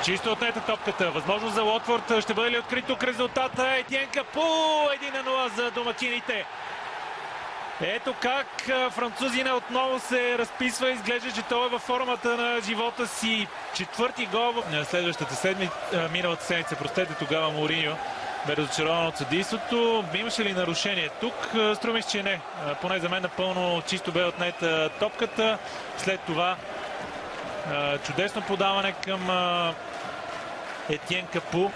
Чисто отнета топката. Възможност за Уотфорд. Ще бъде ли открит тук резултата? Етиен Капу 1-0 за домакините. Ето как французина отново се разписва. Изглежда, че той е във формата на живота си. Четвърти гол в следващата седмица. Миналата седмица, простете, тогава Мориньо бе разочарован от съдийството. Имаше ли нарушение тук? Струмих, че не. Поне за мен напълно чисто бе отнета топката. След това чудесно подаване към Етиен Капу.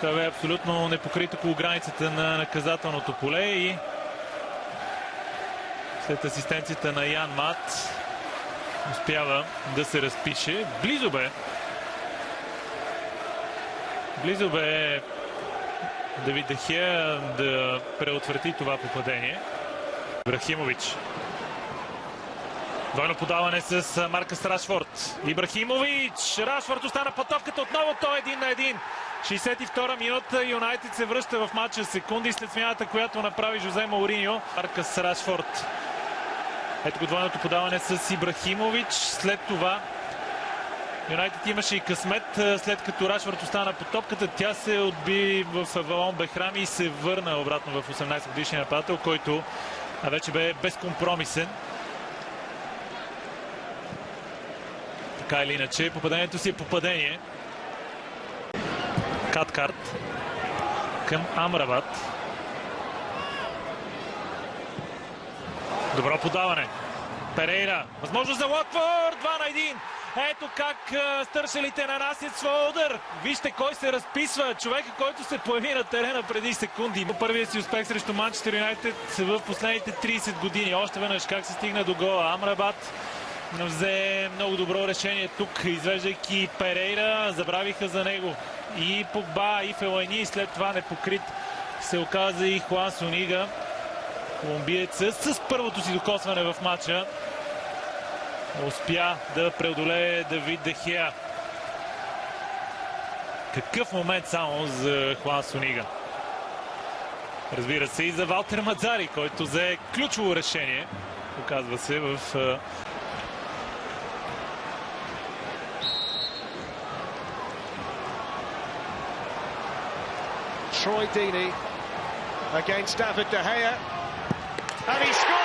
Това бе абсолютно непокрит около границата на наказателното поле и след асистенцията на Ян Мат успява да се разпише. Близо бе Давид де Хея да преотврати това попадение. Ибрахимович. Двойно подаване с Маркъс Рашфорд. Ибрахимович. Рашфорд остана под топката. Отново той 1-1. 62-а минута. Юнайтед се връща в матча секунди след смяната, която направи Жозе Мауриньо. Маркъс Рашфорд. Ето го двойното подаване с Ибрахимович. След това Юнайтед имаше и късмет, след като Рашфорд остана под топката. Тя се отби в Авалон Бехрами и се върна обратно в 18-годишния нападател, който вече бе безкомпромисен. Така или иначе, попадението си е попадение. Каткарт към Амрабат. Добро подаване. Перейра. Възможност за Уотфорд. 2-1. Ето как стършелите нанасят своя удар. Вижте кой се разписва. Човека, който се появи на терена преди секунди. Първият си успех срещу Манчестър Юнайтед в последните 30 години. Още веднъж как се стигна до гола. Амрабат взе много добро решение тук, извеждайки Перейра. Забравиха за него и Погба, и Фелайни. След това непокрит се оказа и Хуан Сонига. Колумбиецът с първото си докосване в матча успя да преодолее Давид де Хея. Какъв момент само за Хуан Сонига. Разбира се и за Валтер Мадзари, който взе ключово решение. Оказва се в... Troy Deeney against David De Gea, and he scores!